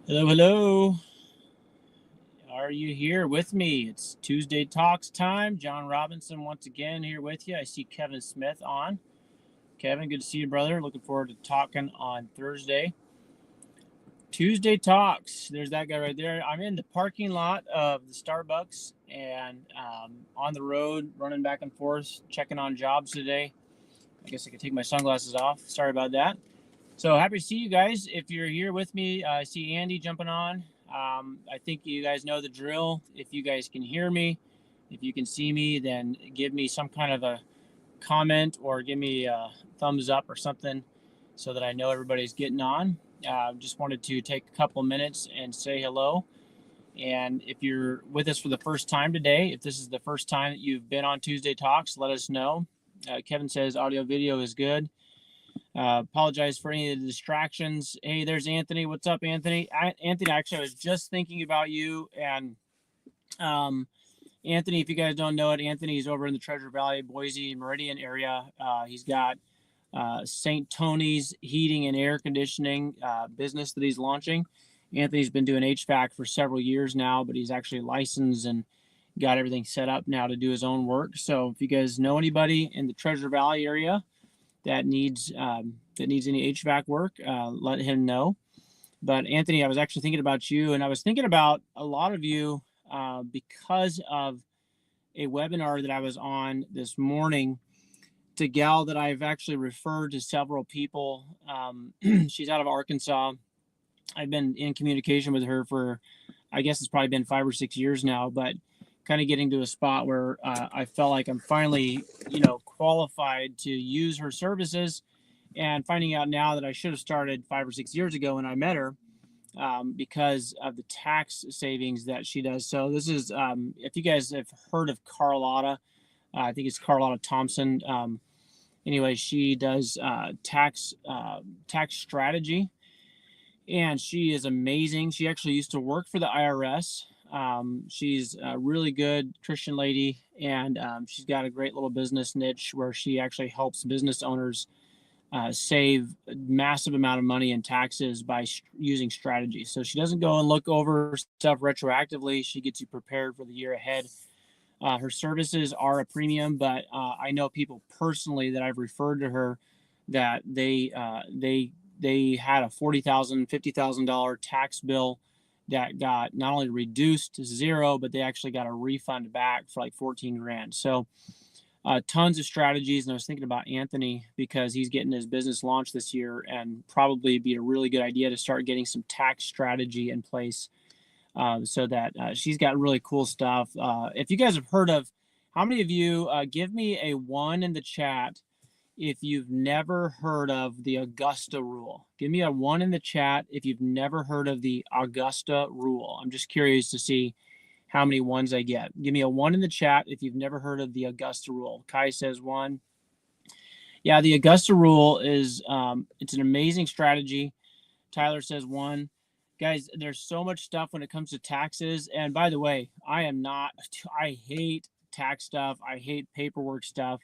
Hello, hello. Are you here with me? It's Tuesday Talks time. John Robinson once again here with you. I see Kevin Smith on. Kevin, good to see you, brother. Looking forward to talking on Thursday. Tuesday Talks. There's that guy right there. I'm in the parking lot of the Starbucks and on the road, running back and forth, checking on jobs today. I guess I could take my sunglasses off. Sorry about that. So happy to see you guys. If you're here with me, I see Andy jumping on. I think you guys know the drill. If you guys can hear me, if you can see me, then give me some kind of a comment or give me a thumbs up or something so that I know everybody's getting on. Just wanted to take a couple minutes and say hello. And if you're with us for the first time today, if this is the first time that you've been on Tuesday Talks, let us know. Kevin says audio video is good. Apologize for any of the distractions. Hey, there's Anthony. What's up, Anthony? Anthony, actually, I was just thinking about you. And Anthony, if you guys don't know it, Anthony's over in the Treasure Valley, Boise, Meridian area. He's got St. Tony's Heating and Air Conditioning business that he's launching. Anthony's been doing HVAC for several years now, but he's actually licensed and got everything set up now to do his own work. So if you guys know anybody in the Treasure Valley area that needs any HVAC work, let him know. But Anthony, I was actually thinking about you, and I was thinking about a lot of you because of a webinar that I was on this morning. It's a gal that I've actually referred to several people. She's out of Arkansas. I've been in communication with her for, I guess it's probably been 5 or 6 years now, but kind of getting to a spot where I felt like I'm finally, qualified to use her services, and finding out now that I should have started 5 or 6 years ago when I met her, because of the tax savings that she does. So this is, if you guys have heard of Carlotta, I think it's Carlotta Thompson. Anyway, she does tax strategy, and she is amazing. She actually used to work for the IRS. She's a really good Christian lady, and she's got a great little business niche where she actually helps business owners save a massive amount of money in taxes by using strategy. So she doesn't go and look over stuff retroactively. She gets you prepared for the year ahead. Her services are a premium, but I know people personally that I've referred to her that they had a $40,000, $50,000 tax bill that got not only reduced to zero, but they actually got a refund back for like 14 grand. So tons of strategies. And I was thinking about Anthony because he's getting his business launched this year, and probably be a really good idea to start getting some tax strategy in place, so that she's got really cool stuff. If you guys have heard of, how many of you, give me a one in the chat if you've never heard of the Augusta rule. Give me a one in the chat if you've never heard of the Augusta rule. I'm just curious to see how many ones I get. Give me a one in the chat if you've never heard of the Augusta rule. Kai says one. Yeah, the Augusta rule is, it's an amazing strategy. Tyler says one. Guys, there's so much stuff when it comes to taxes. And by the way, I hate tax stuff. I hate paperwork stuff.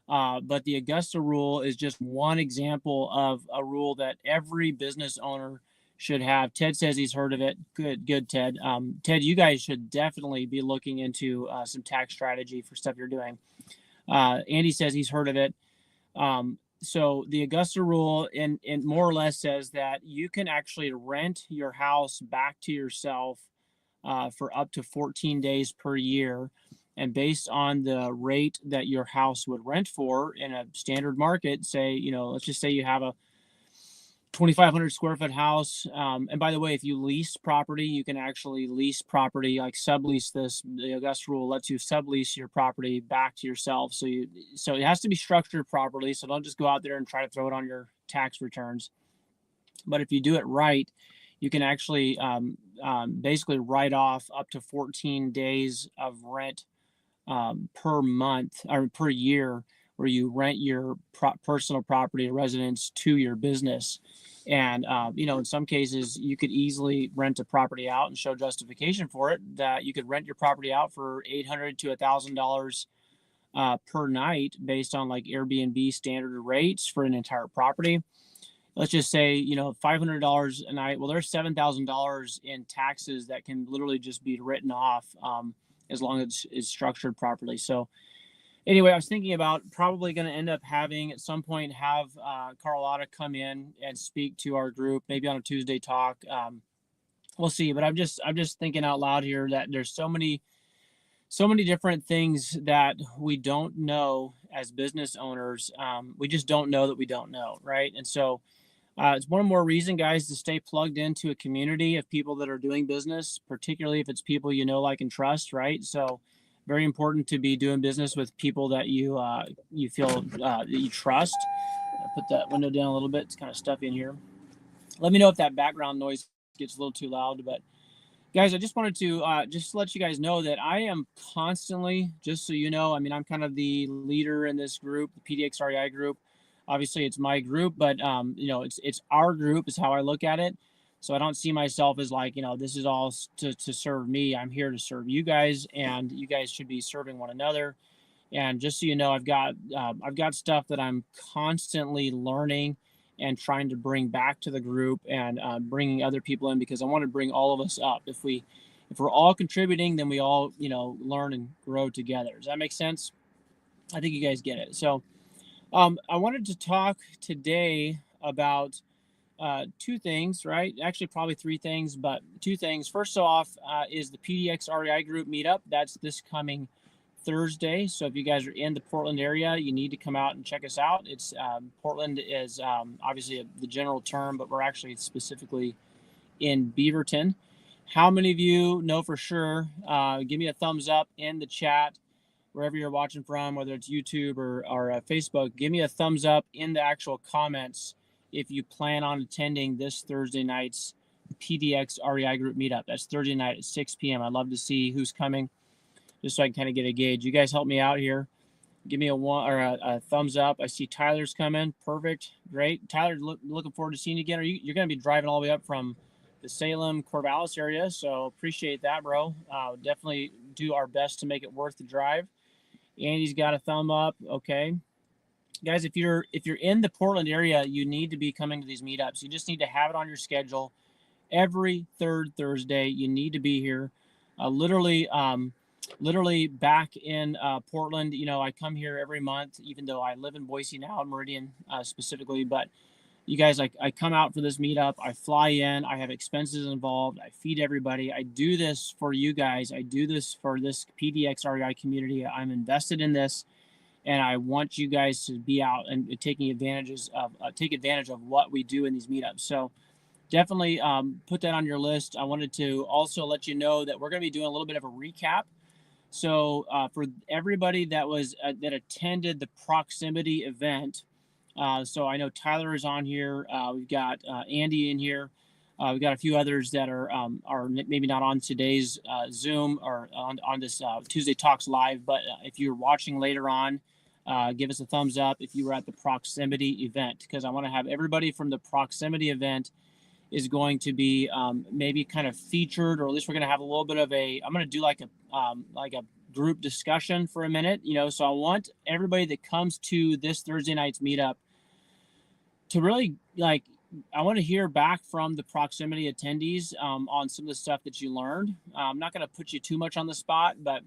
But the Augusta rule is just one example of a rule that every business owner should have. Ted says he's heard of it. Good, Ted. Ted, you guys should definitely be looking into some tax strategy for stuff you're doing. Andy says he's heard of it. So the Augusta rule in more or less says that you can actually rent your house back to yourself for up to 14 days per year. And based on the rate that your house would rent for in a standard market, say, let's just say you have a 2,500 square foot house. And by the way, if you lease property, you can actually lease property, like sublease this. The Augusta rule lets you sublease your property back to yourself. So it has to be structured properly. So don't just go out there and try to throw it on your tax returns. But if you do it right, you can actually basically write off up to 14 days of rent per month or per year, where you rent your personal property or residence to your business. And, in some cases, you could easily rent a property out and show justification for it, that you could rent your property out for $800 to $1,000 per night based on like Airbnb standard rates for an entire property. let's just say, $500 a night. Well, there's $7,000 in taxes that can literally just be written off, as long as it's structured properly. So anyway, I was thinking about probably going to end up having at some point have Carlotta come in and speak to our group, maybe on a Tuesday talk. We'll see, but I'm just thinking out loud here that there's so many different things that we don't know as business owners. We just don't know that we don't know, right? And so it's one more reason, guys, to stay plugged into a community of people that are doing business, particularly if it's people you know, like, and trust, right? So very important to be doing business with people that you feel that you trust. I'll put that window down a little bit. It's kind of stuffy in here. Let me know if that background noise gets a little too loud, but guys, I just wanted to just let you guys know that I am constantly, just so you know, I mean, I'm kind of the leader in this group, the PDX REI group. Obviously, it's my group, but it's our group is how I look at it. So I don't see myself as like, this is all to serve me. I'm here to serve you guys, and you guys should be serving one another. And just so you know, I've got stuff that I'm constantly learning and trying to bring back to the group, and bringing other people in, because I want to bring all of us up. If we're all contributing, then we all learn and grow together. Does that make sense? I think you guys get it. So I wanted to talk today about two things, right? Actually, probably three things, but two things. First off, is the PDX REI group meetup. That's this coming Thursday. So if you guys are in the Portland area, you need to come out and check us out. It's Portland is obviously the general term, but we're actually specifically in Beaverton. How many of you know for sure? Give me a thumbs up in the chat, wherever you're watching from, whether it's YouTube or Facebook. Give me a thumbs up in the actual comments if you plan on attending this Thursday night's PDX REI group meetup. That's Thursday night at 6 p.m. I'd love to see who's coming, just so I can kind of get a gauge. You guys help me out here. Give me a one or a thumbs up. I see Tyler's coming. Perfect. Great. Tyler, looking forward to seeing you again. You're going to be driving all the way up from the Salem, Corvallis area, so appreciate that, bro. Definitely do our best to make it worth the drive. Andy's got a thumb up. Okay. Guys, if you're in the Portland area, you need to be coming to these meetups. You just need to have it on your schedule. Every third Thursday, you need to be here. Literally back in Portland, I come here every month, even though I live in Boise now, Meridian specifically. But you guys, I come out for this meetup. I fly in. I have expenses involved. I feed everybody. I do this for you guys. I do this for this PDX REI community. I'm invested in this, and I want you guys to be out and take advantage of what we do in these meetups. So definitely put that on your list. I wanted to also let you know that we're going to be doing a little bit of a recap. So for everybody that that attended the proximity event, so I know Tyler is on here. We've got Andy in here. We've got a few others that are maybe not on today's Zoom or on this Tuesday Talks Live. But if you're watching later on, give us a thumbs up if you were at the proximity event, because I want to have everybody from the proximity event is going to be maybe kind of featured, or at least we're going to have a little bit of I'm going to do like a group discussion for a minute, so I want everybody that comes to this Thursday night's meetup to really I want to hear back from the proximity attendees on some of the stuff that you learned. I'm not going to put you too much on the spot, but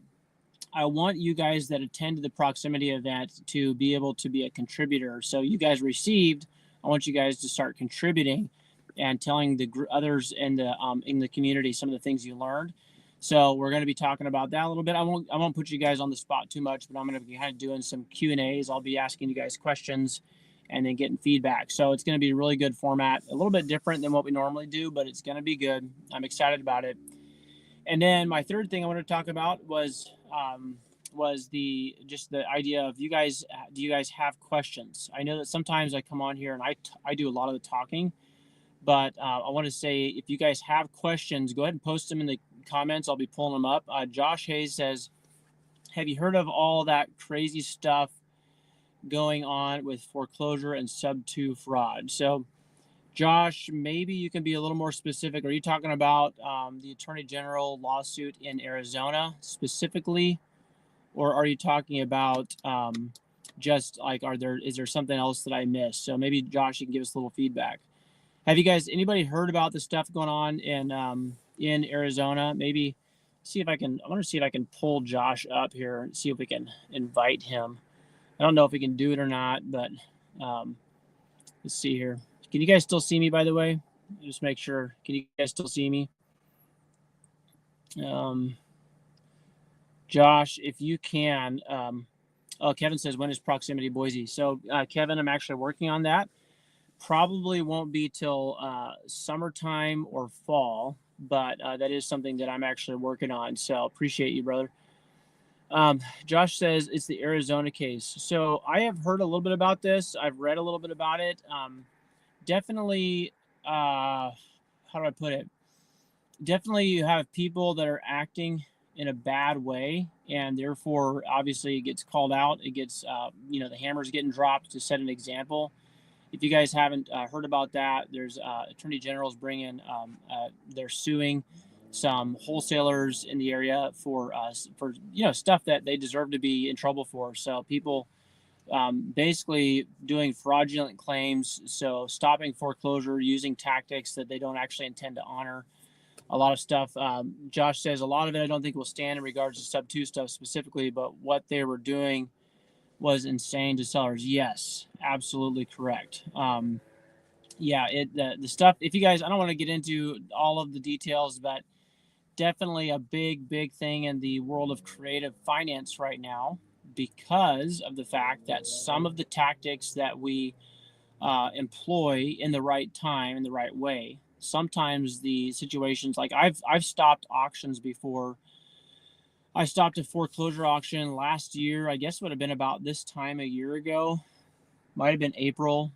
I want you guys that attended the proximity event to be able to be a contributor. So you guys received, I want you guys to start contributing and telling the others in the community some of the things you learned. So we're going to be talking about that a little bit. I won't put you guys on the spot too much, but I'm going to be kind of doing some Q&As. I'll be asking you guys questions and then getting feedback. So it's going to be a really good format, a little bit different than what we normally do, but it's going to be good. I'm excited about it. And then my third thing I want to talk about was the idea of do you guys have questions? I know that sometimes I come on here and I do a lot of the talking, but I want to say, if you guys have questions, go ahead and post them in the comments. I'll be pulling them up. Josh Hayes says, have you heard of all that crazy stuff going on with foreclosure and sub-2 fraud? So Josh, maybe you can be a little more specific. Are you talking about the Attorney General lawsuit in Arizona specifically, or are you talking about just like, is there something else that I missed? So maybe Josh, you can give us a little feedback. Have you guys, anybody heard about the stuff going on in Arizona? Maybe see if I can, I want to see if I can pull Josh up here and see if we can invite him. I don't know if we can do it or not, but let's see here. Can you guys still see me, by the way? Just make sure. Can you guys still see me? Josh, if you can. Oh, Kevin says, when is Proximity Boise? So, Kevin, I'm actually working on that. Probably won't be till summertime or fall, but that is something that I'm actually working on. So, appreciate you, brother. Josh says it's the Arizona case. So, I have heard a little bit about this. I've read a little bit about it. Definitely, how do I put it? Definitely, you have people that are acting in a bad way, and therefore, obviously, it gets called out. It gets, the hammer's getting dropped to set an example. If you guys haven't heard about that, there's attorney generals bringing, they're suing some wholesalers in the area for stuff that they deserve to be in trouble for. So people basically doing fraudulent claims, so stopping foreclosure using tactics that they don't actually intend to honor. A lot of stuff. Josh says a lot of it I don't think will stand in regards to sub 2 stuff specifically, but what they were doing was insane to sellers. Yes, absolutely correct. The stuff, if you guys, I don't want to get into all of the details, but definitely a big thing in the world of creative finance right now, because of the fact that some of the tactics that we employ in the right time, in the right way, sometimes the situations, like I've stopped auctions before. I stopped a foreclosure auction last year. I guess it would have been about this time a year ago. Might have been April.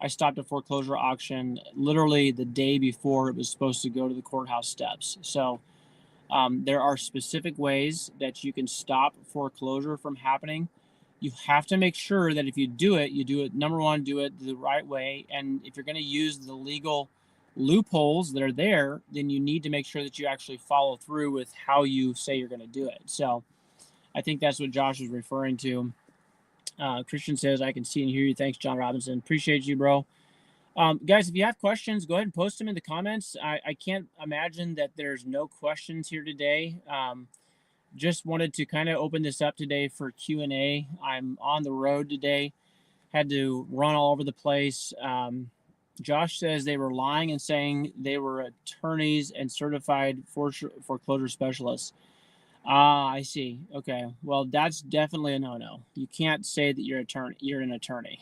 I stopped a foreclosure auction literally the day before it was supposed to go to the courthouse steps. So there are specific ways that you can stop foreclosure from happening. You have to make sure that if you do it, number one, do it the right way. And if you're going to use the legal loopholes that are there, then you need to make sure that you actually follow through with how you say you're going to do it. So I think that's what Josh is referring to. Christian says, I can see and hear you. Thanks, John Robinson. Appreciate you, bro. Guys, if you have questions, go ahead and post them in the comments. I can't imagine that there's no questions here today. Just wanted to kind of open this up today for Q&A. I'm on the road today. Had to run all over the place. Josh says they were lying and saying they were attorneys and certified foreclosure specialists. I see. Okay. Well, that's definitely a no-no. You can't say that you're an attorney.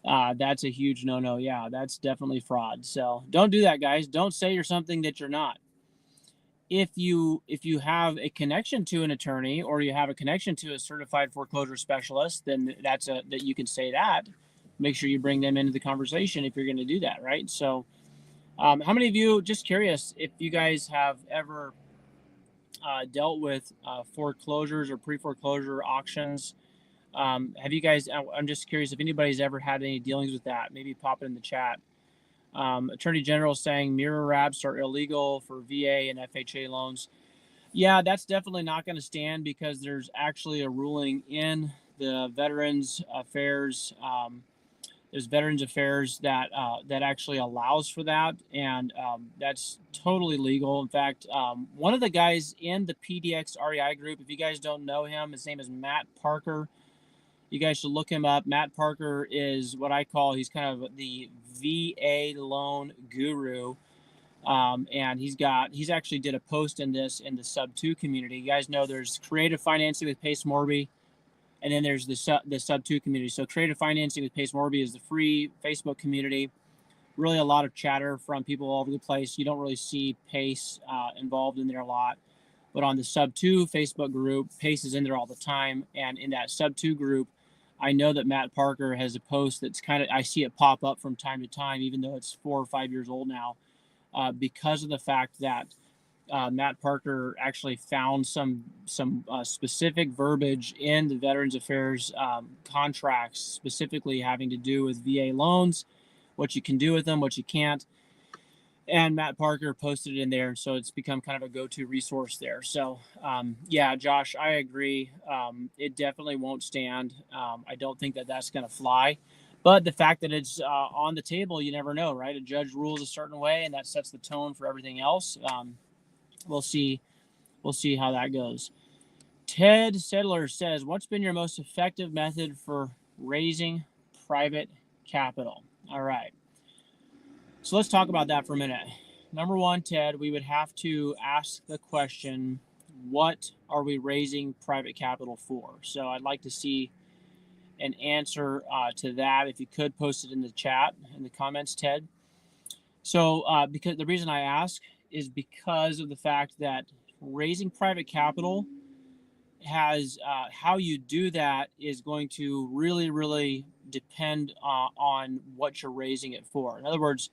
That's a huge no-no. Yeah, that's definitely fraud. So don't do that, guys. Don't say you're something that you're not. If you have a connection to an attorney or you have a connection to a certified foreclosure specialist, then that you can say that. Make sure you bring them into the conversation if you're going to do that, right? So how many of you, just curious, if you guys have ever dealt with foreclosures or pre-foreclosure auctions? Have you guys, I'm just curious if anybody's ever had any dealings with that. Maybe pop it in the chat. Attorney General saying mirror wraps are illegal for VA and FHA loans. Yeah, that's definitely not going to stand because there's actually a ruling in the Veterans Affairs. There's Veterans Affairs that actually allows for that, and that's totally legal. In fact, one of the guys in the PDX REI group, if you guys don't know him, his name is Matt Parker. You guys should look him up. Matt Parker is what I call, he's kind of the VA loan guru. And he's actually did a post in the sub 2 community. You guys know there's creative financing with Pace Morby, and then there's the sub 2 community. So creative financing with Pace Morby is the free Facebook community. Really a lot of chatter from people all over the place. You don't really see Pace involved in there a lot. But on the sub 2 Facebook group, Pace is in there all the time. And in that sub 2 group, I know that Matt Parker has a post that's kind of, I see it pop up from time to time, even though it's 4 or 5 years old now, because of the fact that Matt Parker actually found some specific verbiage in the Veterans Affairs contracts, specifically having to do with VA loans, what you can do with them, what you can't. and Matt Parker posted it in there, so it's become kind of a go-to resource there. So yeah, Josh, I agree. It definitely won't stand. I don't think that that's going to fly, but the fact that it's on the table, you never know, right? A judge rules a certain way, and that sets the tone for everything else. We'll see. We'll see how that goes. Ted Sedler says, "What's been your most effective method for raising private capital?" All right. So let's talk about that for a minute. Number one, Ted, we would have to ask the question, what are we raising private capital for? So I'd like to see an answer to that. If you could post it in the chat, in the comments, Ted. So because the reason I ask is because of the fact that raising private capital has how you do that is going to really depend on what you're raising it for. In other words,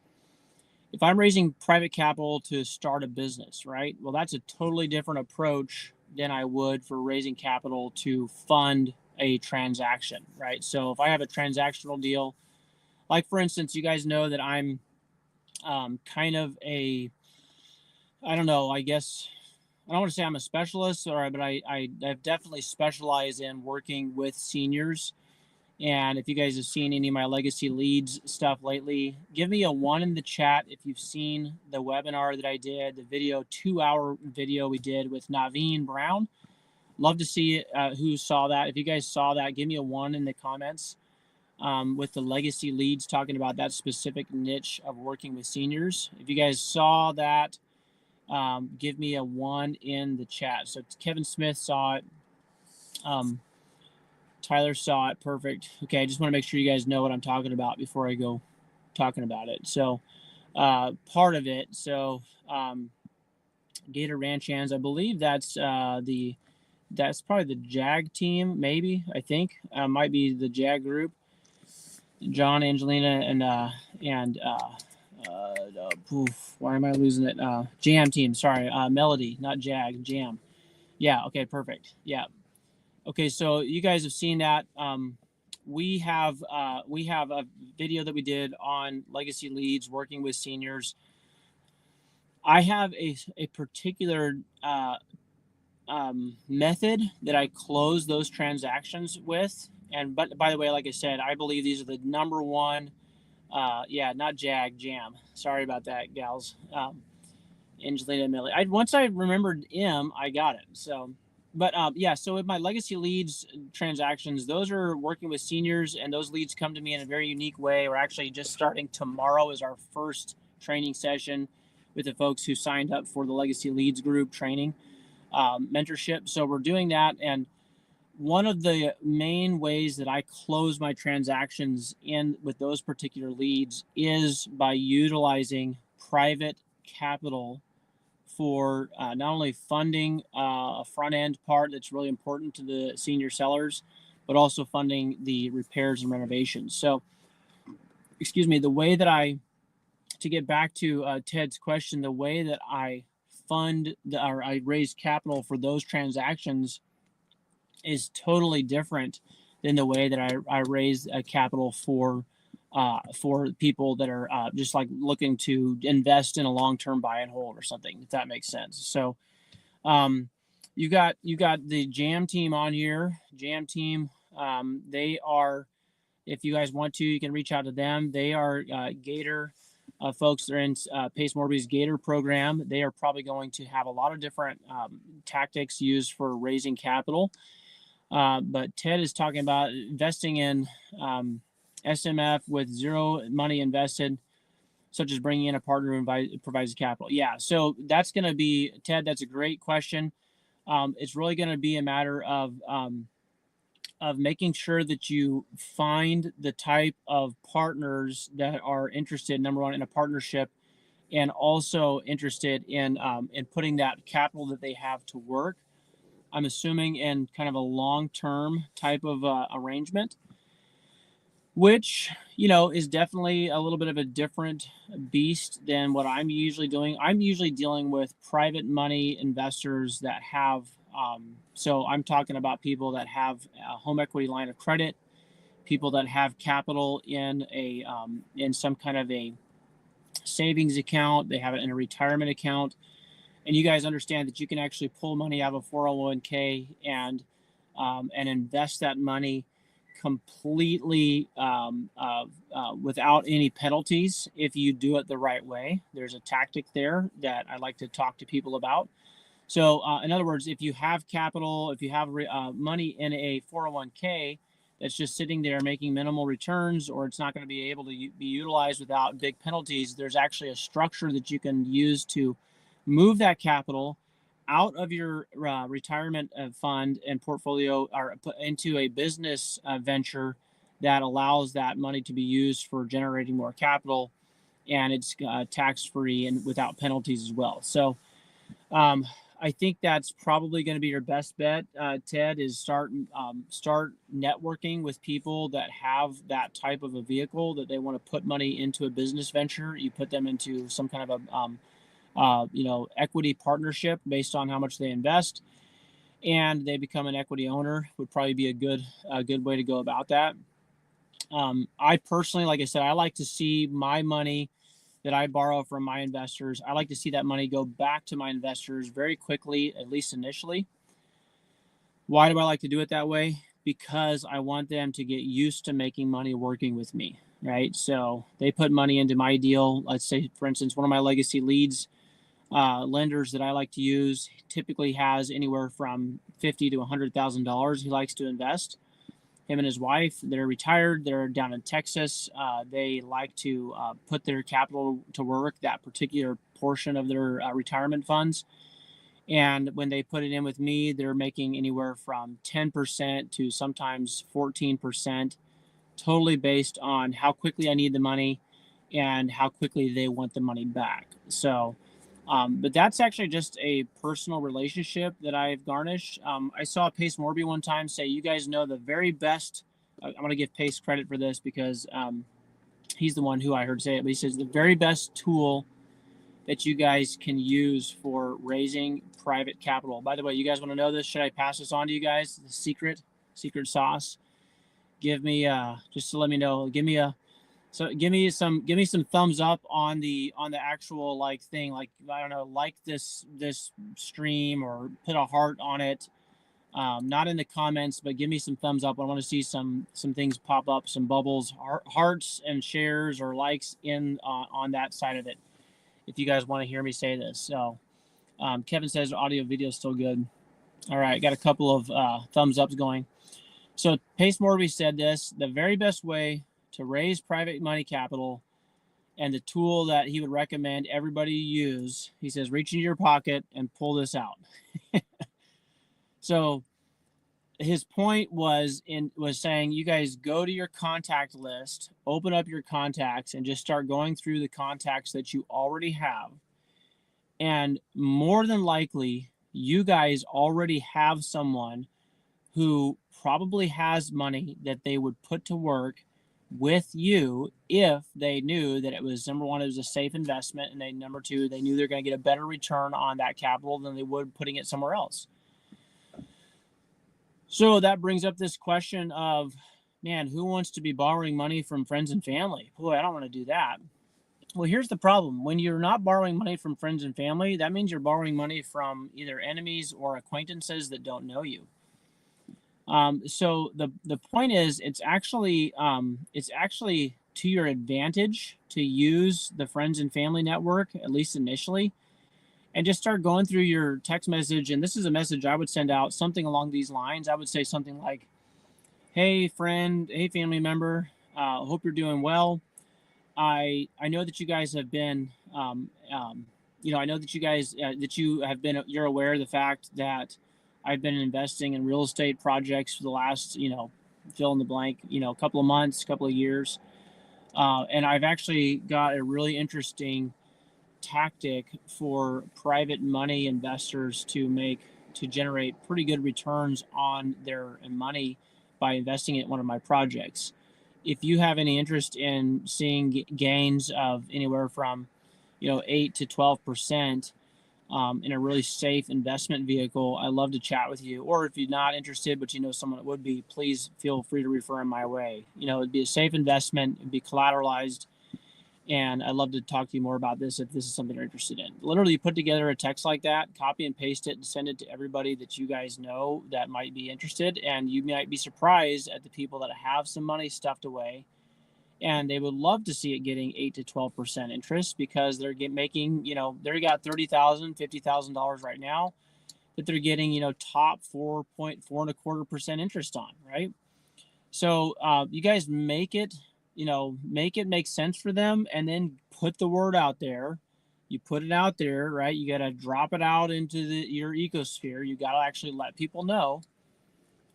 if I'm raising private capital to start a business, right? Well, that's a totally different approach than I would for raising capital to fund a transaction, right? So if I have a transactional deal, like for instance, you guys know that I'm kind of a, I don't know, I guess, I don't want to say I'm a specialist, but I've definitely specialized in working with seniors. And if you guys have seen any of my Legacy Leads stuff lately, give me a 1 in the chat if you've seen the webinar that I did, the video, 2-hour video we did with Naveen Brown. Love to see who saw that. If you guys saw that, give me a 1 in the comments with the Legacy Leads, talking about that specific niche of working with seniors. If you guys saw that, give me a 1 in the chat. So Kevin Smith saw it. Tyler saw it. Perfect. Okay, I just want to make sure you guys know what I'm talking about before I go talking about it. So part of it. So Gator Ranch Hands, I believe that's that's probably the JAG team, maybe. I think might be the JAG group. John, Angelina, and why am I losing it? Jam team. Sorry, Melody, not JAG. Jam. Yeah. Okay. Perfect. Yeah. Okay, so you guys have seen that. We have a video that we did on Legacy Leads, working with seniors. I have a particular method that I close those transactions with. And but by the way, like I said, I believe these are the number one. Yeah, not JAG, Jam. Sorry about that, gals. Angelina, Millie. Once I remembered M, I got it. So. But yeah, so with my Legacy Leads transactions, those are working with seniors, and those leads come to me in a very unique way. We're actually just starting tomorrow is our first training session with the folks who signed up for the Legacy Leads group training mentorship. So we're doing that, and one of the main ways that I close my transactions in with those particular leads is by utilizing private capital for not only funding a front end part that's really important to the senior sellers, but also funding the repairs and renovations. So, excuse me, the way that to get back to Ted's question, the way that I or I raise capital for those transactions is totally different than the way that I raise capital for people that are just like looking to invest in a long-term buy and hold or something, if that makes sense. So you got the Jam team on here. Jam team, they are, if you guys want to, you can reach out to them. They are Gator folks. They're in Pace Morby's Gator program. They are probably going to have a lot of different tactics used for raising capital. But Ted is talking about investing in SMF with zero money invested, such as bringing in a partner who provides capital. Yeah, so that's going to be, Ted, that's a great question. It's really going to be a matter of making sure that you find the type of partners that are interested, number one, in a partnership, and also interested in putting that capital that they have to work. I'm assuming in kind of a long-term type of arrangement, which, is definitely a little bit of a different beast than what I'm usually doing. I'm usually dealing with private money investors that have, so I'm talking about people that have a home equity line of credit, people that have capital in in some kind of a savings account, they have it in a retirement account, and you guys understand that you can actually pull money out of a 401k and invest that money completely without any penalties if you do it the right way. There's a tactic there that I like to talk to people about. So, in other words, if you have capital, if you have money in a 401k that's just sitting there making minimal returns, or it's not going to be able to be utilized without big penalties, there's actually a structure that you can use to move that capital out of your retirement fund and portfolio or put into a business venture that allows that money to be used for generating more capital, and it's tax free and without penalties as well. So I think that's probably going to be your best bet, Ted, is start networking with people that have that type of a vehicle that they want to put money into a business venture. You put them into some kind of a equity partnership based on how much they invest, and they become an equity owner. Would probably be a good way to go about that. I personally, like I said, I like to see my money that I borrow from my investors. I like to see that money go back to my investors very quickly, at least initially. Why do I like to do it that way? Because I want them to get used to making money working with me, right? So they put money into my deal. Let's say, for instance, one of my legacy leads lenders that I like to use typically has anywhere from $50,000 to $100,000 he likes to invest. Him and his wife, they're retired. They're down in Texas. They like to put their capital to work, that particular portion of their retirement funds. And when they put it in with me, they're making anywhere from 10% to sometimes 14%, totally based on how quickly I need the money and how quickly they want the money back. So, but that's actually just a personal relationship that I've garnished. I saw Pace Morby one time say, you guys know the very best. I'm going to give Pace credit for this because he's the one who I heard say it. But he says the very best tool that you guys can use for raising private capital. By the way, you guys want to know this? Should I pass this on to you guys? The secret sauce. Give me just to let me know. Give me some thumbs up on the actual like thing, like I don't know, like this stream or put a heart on it. Not in the comments, but give me some thumbs up. I want to see some things pop up, some bubbles, hearts and shares or likes in on that side of it. If you guys want to hear me say this. So Kevin says audio video is still good. All right, got a couple of thumbs ups going. So Pace Morby said this: the very best way to raise private money capital, and the tool that he would recommend everybody use, he says, reach into your pocket and pull this out. So his point was saying, you guys go to your contact list, open up your contacts, and just start going through the contacts that you already have. And more than likely, you guys already have someone who probably has money that they would put to work with you if they knew that it was, number one, it was a safe investment, and number two, they knew they're going to get a better return on that capital than they would putting it somewhere else. So that brings up this question of, man, who wants to be borrowing money from friends and family? Boy, I don't want to do that. Well, here's the problem. When you're not borrowing money from friends and family, that means you're borrowing money from either enemies or acquaintances that don't know you. So the point is, it's actually to your advantage to use the friends and family network, at least initially, and just start going through your text message. And this is a message I would send out, something along these lines. I would say something like, hey friend, hey family member, hope you're doing well. I know that you guys have been, I know that you guys, you're aware of the fact that I've been investing in real estate projects for the last, fill in the blank, couple of months, couple of years. And I've actually got a really interesting tactic for private money investors to generate pretty good returns on their money by investing in one of my projects. If you have any interest in seeing gains of anywhere from 8 to 12% in a really safe investment vehicle, I'd love to chat with you. Or if you're not interested but you know someone that would be, please feel free to refer them my way. It'd be a safe investment, it'd be collateralized, And I'd love to talk to you more about this if this is something you're interested in. Literally, put together a text like that, copy and paste it, and send it to everybody that you guys know that might be interested. And you might be surprised at the people that have some money stuffed away, and they would love to see it getting 8 to 12% interest, because they're making, they got $30,000, $50,000 right now that they're getting, top 4.425% interest on, right? So you guys make it make sense for them, and then put the word out there. You put it out there, right? You got to drop it out into your ecosphere. You got to actually let people know,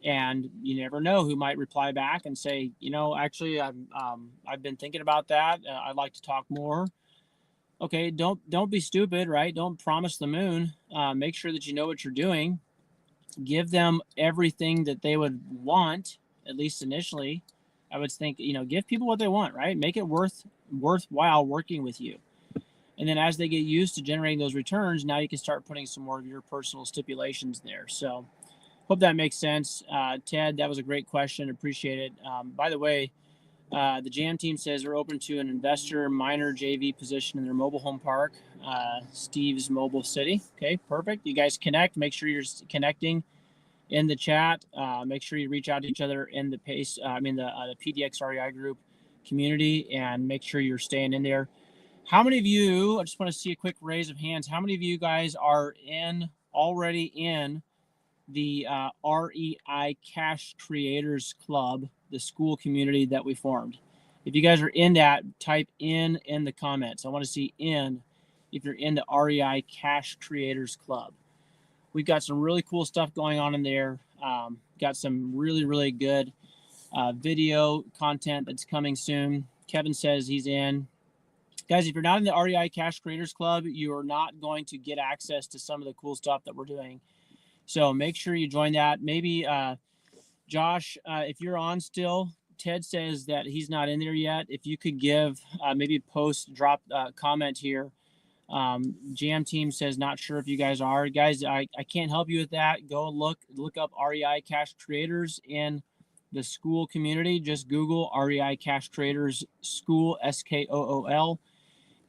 and you never know who might reply back and say, actually, I've been thinking about that. I'd like to talk more. Okay, don't be stupid, right? Don't promise the moon. Make sure that you know what you're doing. Give them everything that they would want, at least initially. I would think, give people what they want, right? Make it worthwhile working with you. And then as they get used to generating those returns, now you can start putting some more of your personal stipulations there. So hope that makes sense. Ted, that was a great question. Appreciate it. By the way, the Jam team says they're open to an investor minor JV position in their mobile home park, Steve's Mobile City. Okay, perfect. You guys connect. Make sure you're connecting in the chat. Make sure you reach out to each other in the the PDX REI group community, and make sure you're staying in there. How many of you, I just want to see a quick raise of hands. How many of you guys are already in the REI Cash Creators Club, the school community that we formed? If you guys are in that, type in the comments. I want to see if you're in the REI Cash Creators Club. We've got some really cool stuff going on in there. Got some really, really good video content that's coming soon. Kevin says he's in. Guys, if you're not in the REI Cash Creators Club, you are not going to get access to some of the cool stuff that we're doing. So make sure you join that. Maybe, Josh, if you're on still, Ted says that he's not in there yet. If you could give, maybe drop a comment here. Jam team says, not sure if you guys are. Guys, I can't help you with that. Go look up REI Cash Creators in the school community. Just Google REI Cash Creators School, SKOOL,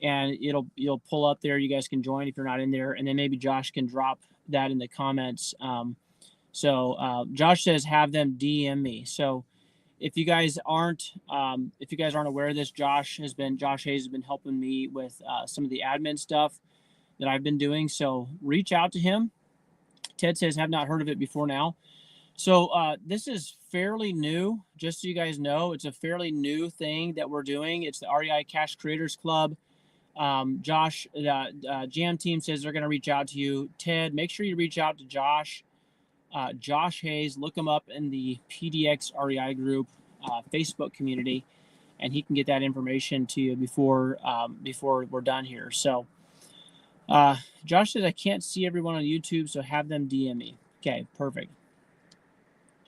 and you'll pull up there. You guys can join if you're not in there, and then maybe Josh can drop that in the comments. Josh says have them DM me. So if you guys aren't aware of this, Josh Hayes has been helping me with some of the admin stuff that I've been doing. So reach out to him. Ted says have not heard of it before now. So this is fairly new. Just so you guys know, it's a fairly new thing that we're doing. It's the REI Cash Creators Club. Josh, Jam team says they're going to reach out to you. Ted, make sure you reach out to Josh. Josh Hayes, look him up in the PDX REI group Facebook community, and he can get that information to you before we're done here. So Josh says I can't see everyone on YouTube, so have them DM me. Okay, perfect.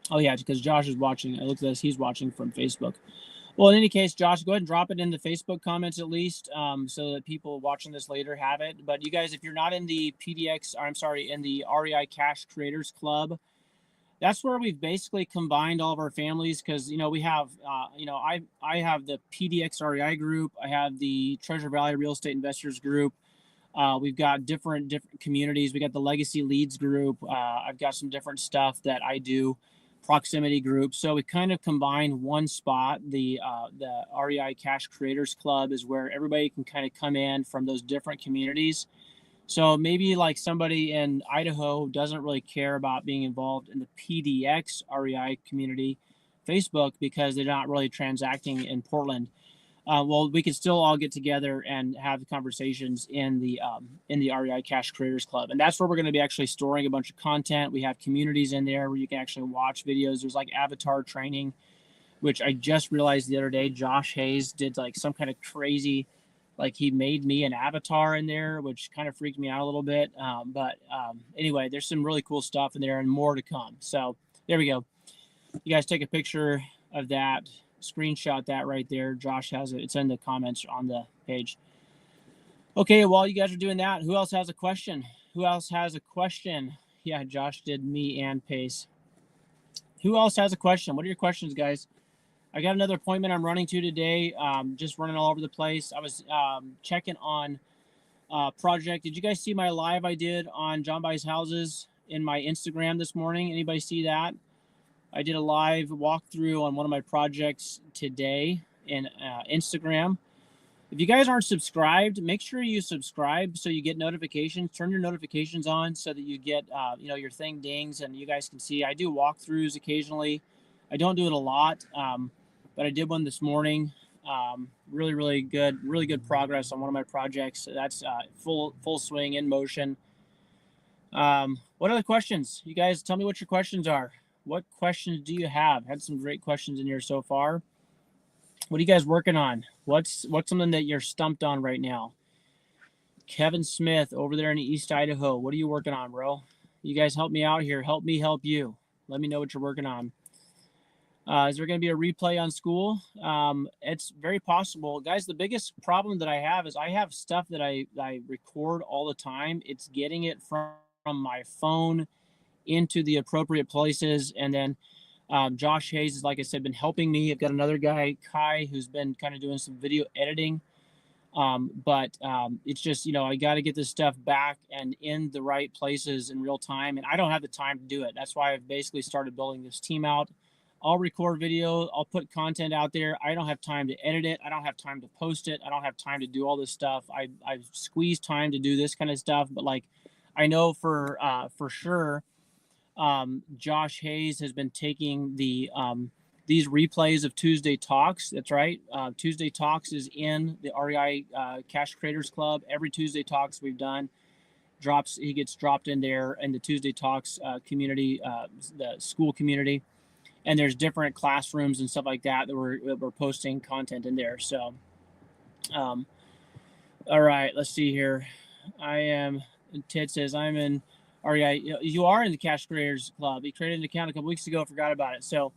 Oh yeah, because Josh is watching. I looked at this; he's watching from Facebook. Well, in any case, Josh, go ahead and drop it in the Facebook comments at least, so that people watching this later have it. But you guys, if you're not in the in the REI Cash Creators Club, that's where we've basically combined all of our families, because we have I have the PDX REI group, I have the Treasure Valley Real Estate Investors group. We've got different communities. We got the Legacy Leads group. I've got some different stuff that I do. Proximity group. So we kind of combined one spot. The REI Cash Creators Club is where everybody can kind of come in from those different communities. So maybe like somebody in Idaho doesn't really care about being involved in the PDX REI community Facebook because they're not really transacting in Portland. Well, we can still all get together and have conversations in the REI Cash Creators Club, and that's where we're going to be actually storing a bunch of content. We have communities in there where you can actually watch videos. There's like avatar training, which I just realized the other day. Josh Hayes did like some kind of crazy, like he made me an avatar in there, which kind of freaked me out a little bit. But anyway, there's some really cool stuff in there and more to come. So there we go. You guys take a picture of that. Screenshot that right there. Josh has it. It's in the comments on the page. Okay, while you guys are doing that, who else has a question? Yeah, Josh did me and Pace. Who else has a question? What are your questions, guys? I got another appointment I'm running to today. Just running all over the place. I was checking on project. Did you guys see my live I did on John Buys Houses in my Instagram this morning? Anybody see that? I did a live walkthrough on one of my projects today in Instagram. If you guys aren't subscribed, make sure you subscribe so you get notifications. Turn your notifications on so that you get your thing dings and you guys can see. I do walkthroughs occasionally. I don't do it a lot, but I did one this morning. Really good progress on one of my projects. That's full swing in motion. What other questions? You guys tell me what your questions are. What questions do you have? Had some great questions in here so far. What are you guys working on? What's something that you're stumped on right now? Kevin Smith over there in East Idaho. What are you working on, bro? You guys help me out here. Help me help you. Let me know what you're working on. Is there going to be a replay on school? It's very possible. Guys, the biggest problem that I have is I have stuff that I record all the time. It's getting it from my phone into the appropriate places. And then Josh Hayes has, like I said, been helping me. I've got another guy, Kai, who's been kind of doing some video editing. But it's just, I got to get this stuff back and in the right places in real time. And I don't have the time to do it. That's why I've basically started building this team out. I'll record video. I'll put content out there. I don't have time to edit it. I don't have time to post it. I don't have time to do all this stuff. I've squeezed time to do this kind of stuff. But like, I know for sure, Josh Hayes has been taking the these replays of Tuesday Talks. That's right. Tuesday Talks is in the REI Cash Creators Club. Every Tuesday Talks we've done he gets dropped in there in the Tuesday Talks community, the school community. And there's different classrooms and stuff like that we're posting content in there. So, all right, let's see here. Ted says, I'm in REI. You are in the Cash Creators Club. He created an account a couple weeks ago, forgot about it. So,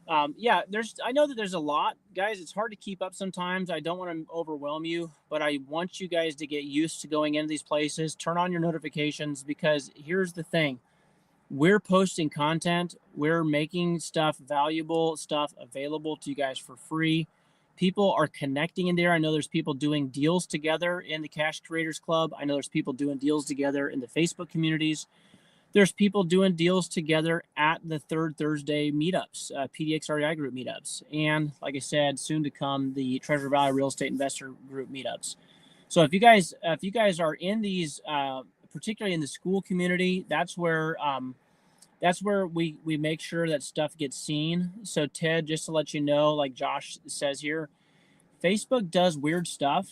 I know that there's a lot. Guys, it's hard to keep up sometimes. I don't want to overwhelm you, but I want you guys to get used to going into these places. Turn on your notifications because here's the thing. We're posting content. We're making stuff valuable, stuff available to you guys for free. People are connecting in there. I know there's people doing deals together in the Cash Creators Club. I know there's people doing deals together in the Facebook communities. There's people doing deals together at the Third Thursday meetups, PDX REI group meetups. And like I said, soon to come, the Treasure Valley Real Estate Investor group meetups. So if you guys are in these, particularly in the school community, that's where we make sure that stuff gets seen. So Ted, just to let you know, like Josh says here, Facebook does weird stuff.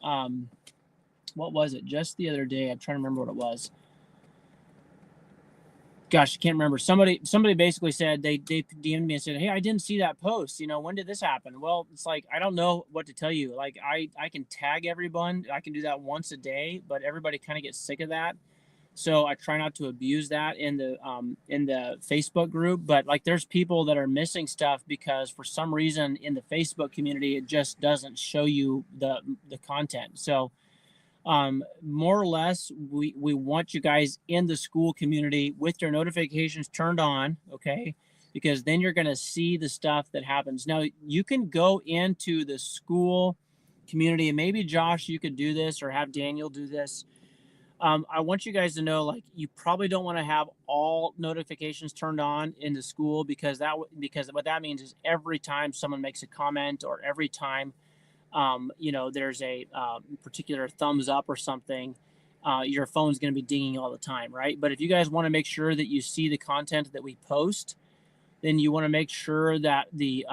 What was it? Just the other day, I'm trying to remember what it was. Gosh, I can't remember. Somebody basically said they DM'd me and said, hey, I didn't see that post. When did this happen? Well, it's like, I don't know what to tell you. Like I can tag everyone. I can do that once a day, but everybody kind of gets sick of that. So I try not to abuse that in the Facebook group. But like, there's people that are missing stuff because for some reason in the Facebook community, it just doesn't show you the content. So more or less, we want you guys in the school community with your notifications turned on, okay? Because then you're going to see the stuff that happens. Now, you can go into the school community, and maybe Josh, you could do this or have Daniel do this. I want you guys to know, like, you probably don't want to have all notifications turned on in the school because what that means is every time someone makes a comment or every time there's a particular thumbs up or something, your phone's going to be dinging all the time, right? But if you guys want to make sure that you see the content that we post, then you want to make sure that the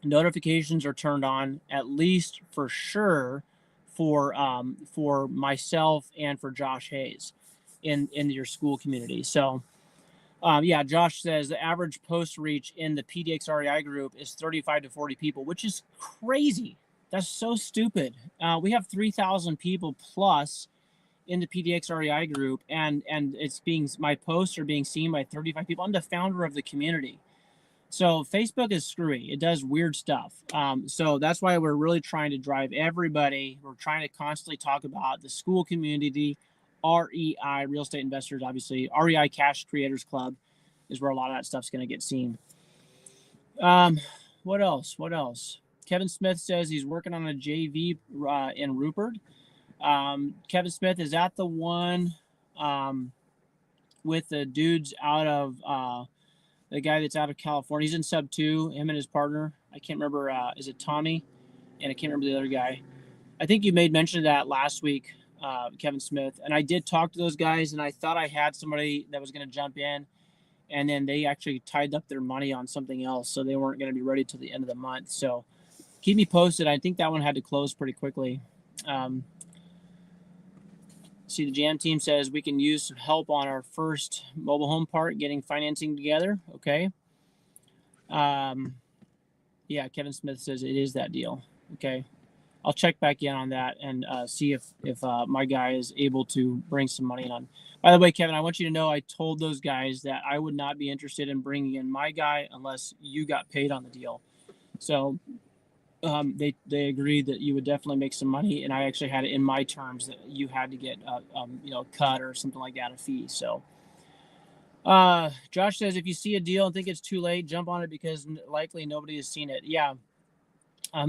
notifications are turned on, at least for sure, for myself and for Josh Hayes in your school community. So Josh says the average post reach in the PDX REI group is 35 to 40 people, which is crazy. That's so stupid. We have 3,000 people plus in the PDX REI group, and my posts are being seen by 35 people. I'm the founder of the community. So Facebook is screwy. It does weird stuff. So that's why we're really trying to drive everybody. We're trying to constantly talk about the school community, REI, Real Estate Investors, obviously. REI Cash Creators Club is where a lot of that stuff's going to get seen. What else? What else? Kevin Smith says he's working on a JV in Rupert. Kevin Smith, is that the one with the dudes out of the guy that's out of California? He's in Sub 2, him and his partner. I can't remember. Is it Tommy? And I can't remember the other guy. I think you made mention of that last week, Kevin Smith. And I did talk to those guys, and I thought I had somebody that was going to jump in. And then they actually tied up their money on something else, so they weren't going to be ready till the end of the month. So keep me posted. I think that one had to close pretty quickly. See, the Jam team says we can use some help on our first mobile home park, getting financing together. Okay. Yeah, Kevin Smith says it is that deal. Okay. I'll check back in on that and see if my guy is able to bring some money on. By the way, Kevin, I want you to know I told those guys that I would not be interested in bringing in my guy unless you got paid on the deal. So they agreed that you would definitely make some money, and I actually had it in my terms that you had to get a cut or something like that, a fee. So Josh says if you see a deal and think it's too late, jump on it because likely nobody has seen it. Yeah.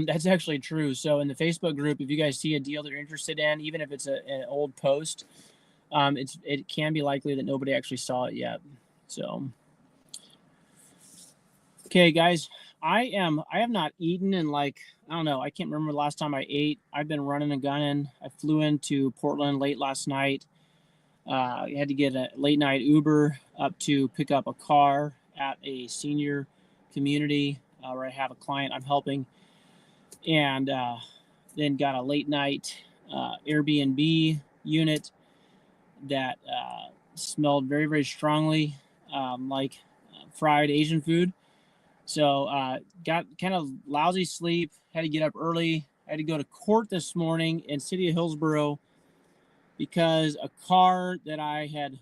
That's actually true. So in the Facebook group, if you guys see a deal that you're interested in, even if it's an old post, it can be likely that nobody actually saw it yet. So, okay, guys, I have not eaten in I don't know. I can't remember the last time I ate. I've been running and gunning. I flew into Portland late last night. I had to get a late night Uber up to pick up a car at a senior community where I have a client I'm helping. And then got a late night Airbnb unit that smelled very, very strongly like fried Asian food. So got kind of lousy sleep, had to get up early. I had to go to court this morning in City of Hillsborough because a car that I had.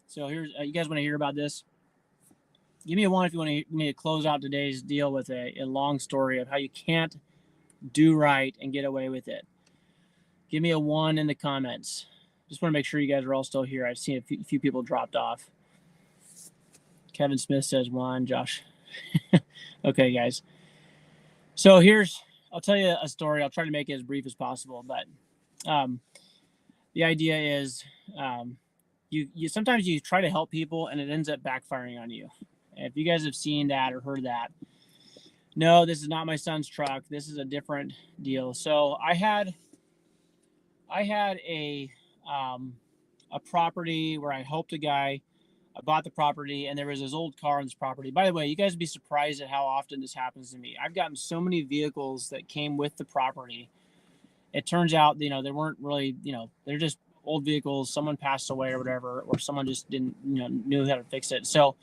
So here's, you guys want to hear about this? Give me a one if you want me to close out today's deal with a long story of how you can't do right and get away with it. Give me a one in the comments. Just want to make sure you guys are all still here. I've seen a few people dropped off. Kevin Smith says one. Josh. Okay, guys. So I'll tell you a story. I'll try to make it as brief as possible. But the idea is you sometimes you try to help people and it ends up backfiring on you. And if you guys have seen that or heard that, no, this is not my son's truck. This is a different deal. So I had a property where I helped a guy. I bought the property and there was his old car on this property. By the way, you guys would be surprised at how often this happens to me. I've gotten so many vehicles that came with the property. It turns out, they weren't really, they're just old vehicles. Someone passed away or whatever, or someone just didn't, knew how to fix it. So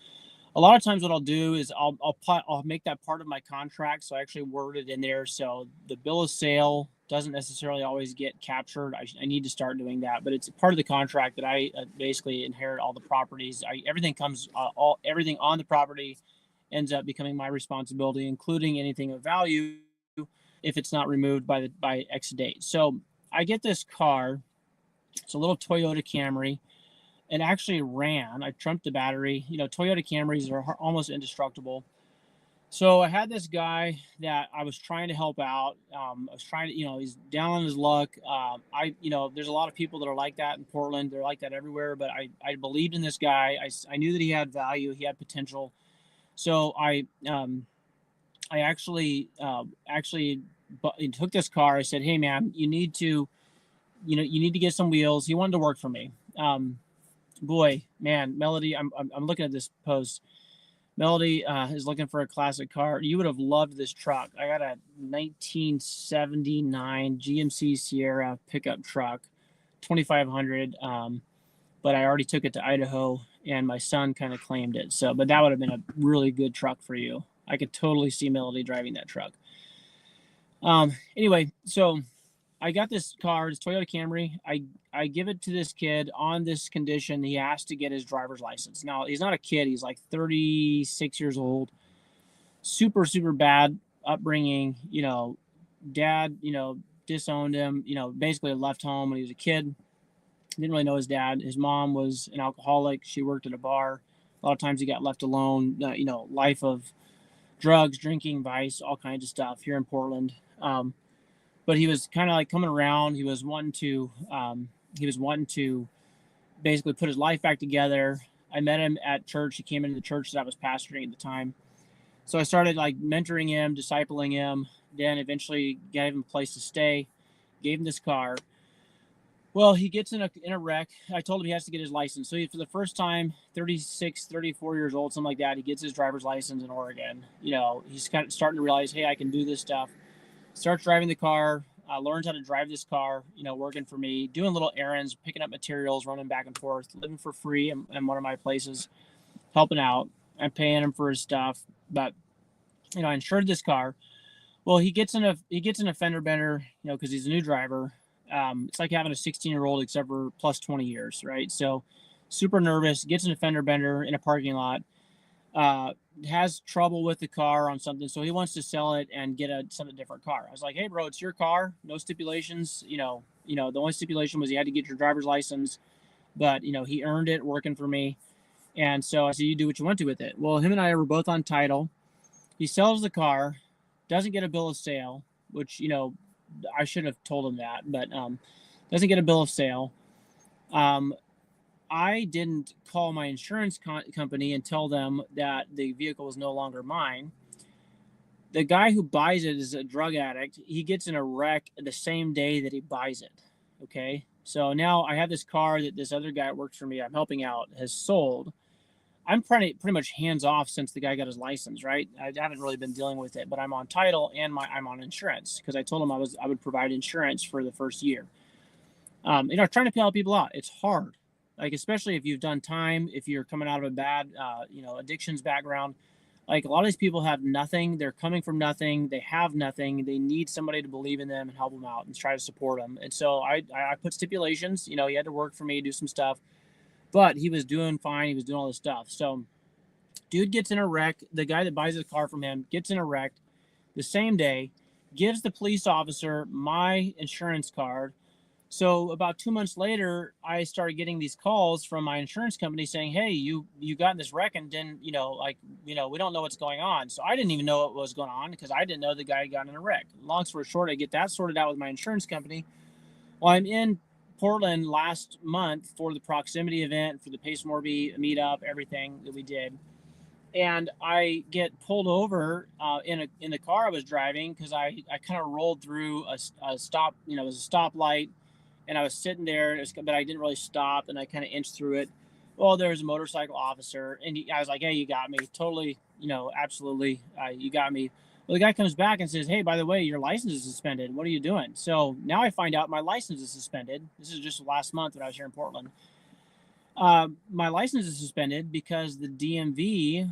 a lot of times what I'll do is I'll make that part of my contract. So I actually word it in there. So the bill of sale doesn't necessarily always get captured. I need to start doing that, but it's part of the contract that I basically inherit all the properties. Everything on the property ends up becoming my responsibility, including anything of value if it's not removed by X date. So I get this car. It's a little Toyota Camry. It actually ran. I trumped the battery. Toyota Camrys are almost indestructible. So I had this guy that I was trying to help out. I was trying to, he's down on his luck. There's a lot of people that are like that in Portland. They're like that everywhere. But I believed in this guy. I knew that he had value. He had potential. So I actually took this car. I said, hey man, you need to get some wheels. He wanted to work for me. Boy, man, Melody, I'm looking at this post. Melody is looking for a classic car. You would have loved this truck. I got a 1979 GMC Sierra pickup truck, 2500. But I already took it to Idaho, and my son kind of claimed it. So, but that would have been a really good truck for you. I could totally see Melody driving that truck. Anyway, so I got this car, this Toyota Camry. I give it to this kid on this condition. He has to get his driver's license. Now, he's not a kid. He's like 36 years old. Super, super bad upbringing. Dad, disowned him, basically left home when he was a kid. Didn't really know his dad. His mom was an alcoholic. She worked at a bar. A lot of times he got left alone. Life of drugs, drinking, vice, all kinds of stuff here in Portland. But he was kind of like coming around. He was wanting to basically put his life back together. I met him at church. He came into the church that I was pastoring at the time. So I started like mentoring him, discipling him, then eventually gave him a place to stay, gave him this car. Well, he gets in a wreck. I told him he has to get his license. So for the first time, 36, 34 years old, something like that, he gets his driver's license in Oregon. He's kind of starting to realize, hey, I can do this stuff. Starts driving the car, learns how to drive this car, working for me, doing little errands, picking up materials, running back and forth, living for free in one of my places, helping out. I'm paying him for his stuff. But, I insured this car. Well, he gets in a fender bender, because he's a new driver. It's like having a 16-year-old except for plus 20 years, right? So super nervous, gets in a fender bender in a parking lot, has trouble with the car on something. So he wants to sell it and get a different car. I was like, hey, bro, it's your car. No stipulations. The only stipulation was he had to get your driver's license, but, he earned it working for me. And so I said, you do what you want to with it. Well, him and I were both on title. He sells the car, doesn't get a bill of sale, which, I should have told him that, but doesn't get a bill of sale. I didn't call my insurance company and tell them that the vehicle was no longer mine. The guy who buys it is a drug addict. He gets in a wreck the same day that he buys it. Okay. So now I have this car that this other guy that works for me, I'm helping out, has sold. I'm pretty much hands off since the guy got his license, right? I haven't really been dealing with it, but I'm on title and I'm on insurance because I told him I would provide insurance for the first year. Trying to help people out. It's hard, like especially if you've done time, if you're coming out of a bad, addictions background. Like a lot of these people have nothing. They're coming from nothing. They have nothing. They need somebody to believe in them and help them out and try to support them. And so I put stipulations. He had to work for me, do some stuff. But he was doing fine. He was doing all this stuff. So dude gets in a wreck. The guy that buys the car from him gets in a wreck the same day, gives the police officer my insurance card. So about 2 months later, I started getting these calls from my insurance company saying, hey, you got in this wreck and didn't, we don't know what's going on. So I didn't even know what was going on because I didn't know the guy got in a wreck. Long story short, I get that sorted out with my insurance company. Well, I'm in Portland last month for the proximity event, for the Pace Morby meetup, everything that we did. And I get pulled over in the car I was driving because I kind of rolled through a stop, it was a stoplight, and I was sitting there, but I didn't really stop, and I kind of inched through it. Well, there was a motorcycle officer, and I was like, hey, you got me. Totally, absolutely, you got me. Well, the guy comes back and says, hey, by the way, your license is suspended. What are you doing? So now I find out my license is suspended. This is just last month when I was here in Portland. My license is suspended because the DMV,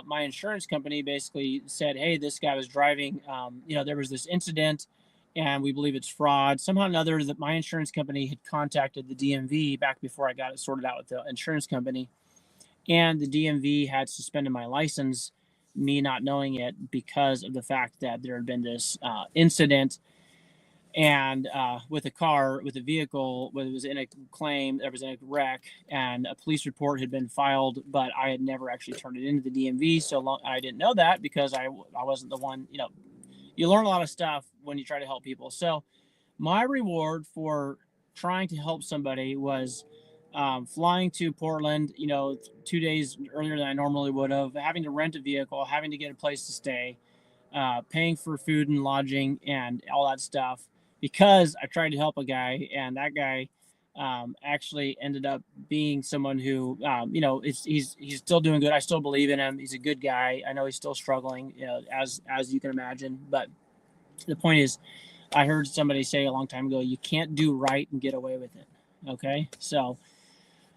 my insurance company, basically said, hey, this guy was driving, there was this incident and we believe it's fraud. Somehow or another, that my insurance company had contacted the DMV back before I got it sorted out with the insurance company. And the DMV had suspended my license, me not knowing it because of the fact that there had been this incident and with a vehicle, where it was in a claim, there was a wreck, and a police report had been filed, but I had never actually turned it into the DMV. So long, I didn't know that because I wasn't the one. You learn a lot of stuff when you try to help people. So my reward for trying to help somebody was flying to Portland, 2 days earlier than I normally would have, having to rent a vehicle, having to get a place to stay, paying for food and lodging and all that stuff because I tried to help a guy, and that guy actually ended up being someone who, he's still doing good. I still believe in him. He's a good guy. I know he's still struggling, as you can imagine. But the point is, I heard somebody say a long time ago, you can't do right and get away with it. Okay, so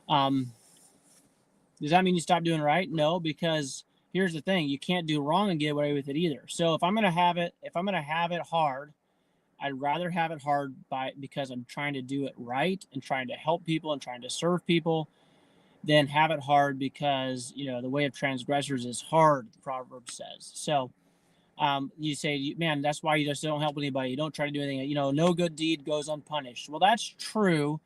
does that mean you stop doing right? No, because here's the thing: you can't do wrong and get away with it either. So if I'm gonna have it hard, I'd rather have it hard because I'm trying to do it right and trying to help people and trying to serve people, than have it hard because the way of transgressors is hard. The proverb says. So you say, man, that's why you just don't help anybody. You don't try to do anything. No good deed goes unpunished. Well, that's true.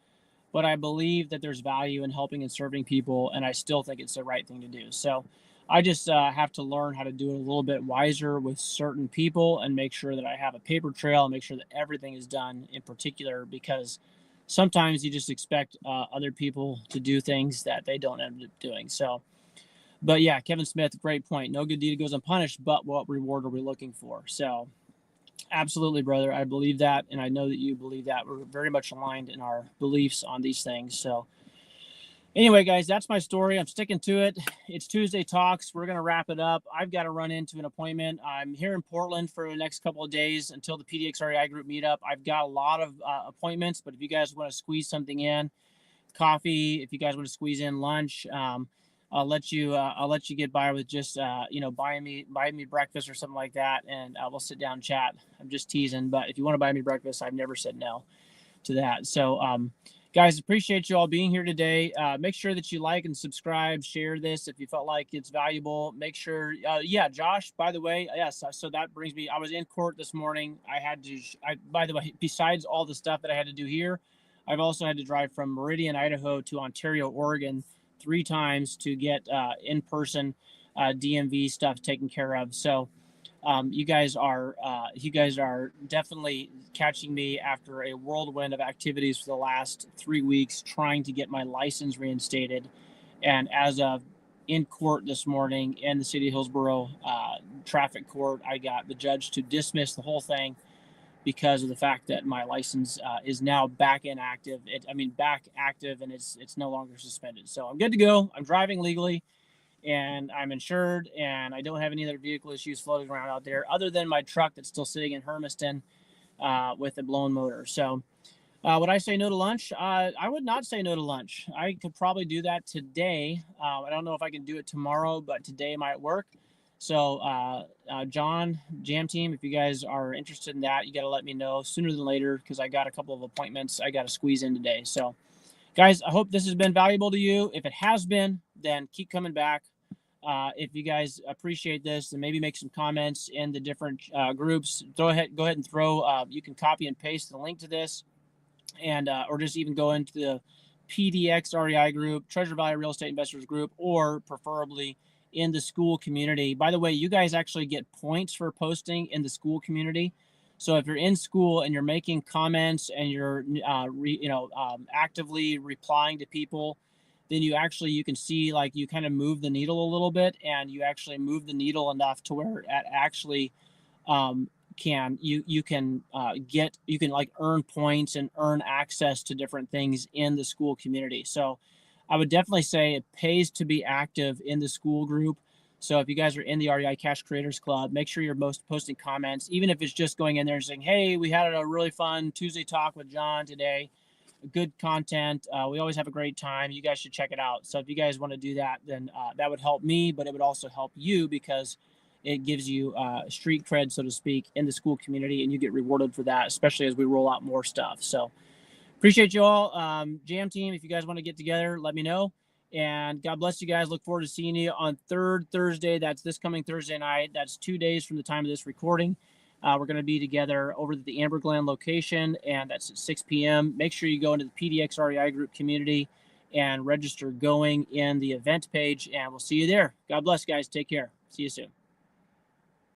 But I believe that there's value in helping and serving people, and I still think it's the right thing to do. So I just have to learn how to do it a little bit wiser with certain people and make sure that I have a paper trail and make sure that everything is done in particular, because sometimes you just expect other people to do things that they don't end up doing. So, but yeah, Kevin Smith, great point. No good deed goes unpunished, but what reward are we looking for? So, absolutely, brother. I believe that, and I know that you believe that. We're very much aligned in our beliefs on these things. So, anyway, guys, that's my story. I'm sticking to it. It's Tuesday Talks. We're going to wrap it up. I've got to run into an appointment. I'm here in Portland for the next couple of days until the PDX REI group meetup. I've got a lot of appointments, but if you guys want to squeeze something in, coffee, if you guys want to squeeze in lunch, I'll let you get by with just buying me breakfast or something like that, and we'll sit down and chat. I'm just teasing, but if you want to buy me breakfast, I've never said no to that. So guys, appreciate you all being here today. Make sure that you like and subscribe, share this if you felt like it's valuable. Make sure, Josh, by the way, yes. So that brings me, I was in court this morning. By the way, besides all the stuff that I had to do here, I've also had to drive from Meridian, Idaho to Ontario, Oregon 3 times to get in-person DMV stuff taken care of. So you guys are definitely catching me after a whirlwind of activities for the last 3 weeks, trying to get my license reinstated. And as of in court this morning in the city of Hillsboro traffic court, I got the judge to dismiss the whole thing because of the fact that my license is now back inactive. Back active, and it's no longer suspended. So I'm good to go. I'm driving legally, and I'm insured, and I don't have any other vehicle issues floating around out there other than my truck that's still sitting in Hermiston with a blown motor. So would I say no to lunch? I would not say no to lunch. I could probably do that today. I don't know if I can do it tomorrow, but today might work. So John, Jam Team, if you guys are interested in that, you got to let me know sooner than later, because I got a couple of appointments I got to squeeze in today. So guys, I hope this has been valuable to you. If it has been, then keep coming back. If you guys appreciate this, then maybe make some comments in the different groups. Go ahead and throw. You can copy and paste the link to this, and or just even go into the PDX REI group, Treasure Valley Real Estate Investors group, or preferably in the school community. By the way, you guys actually get points for posting in the school community. So if you're in school and you're making comments and you're actively replying to people, then you can see, like, you kind of move the needle a little bit, and you actually move the needle enough to where it actually can like earn points and earn access to different things in the school community. So I would definitely say it pays to be active in the school group. So if you guys are in the REI Cash Creators Club, make sure you're posting comments, even if it's just going in there and saying, hey, we had a really fun Tuesday talk with John today. Good content. We always have a great time. You guys should check it out. So if you guys want to do that, then that would help me, but it would also help you, because it gives you street cred, so to speak, in the school community, and you get rewarded for that, especially as we roll out more stuff. So appreciate you all. Jam Team, if you guys want to get together, let me know. And God bless you guys. Look forward to seeing you on third Thursday. That's this coming Thursday night. That's 2 days from the time of this recording. We're going to be together over at the Amber Glen location, and that's at 6 p.m. Make sure you go into the PDX REI group community and register going in the event page, and we'll see you there. God bless, guys. Take care. See you soon.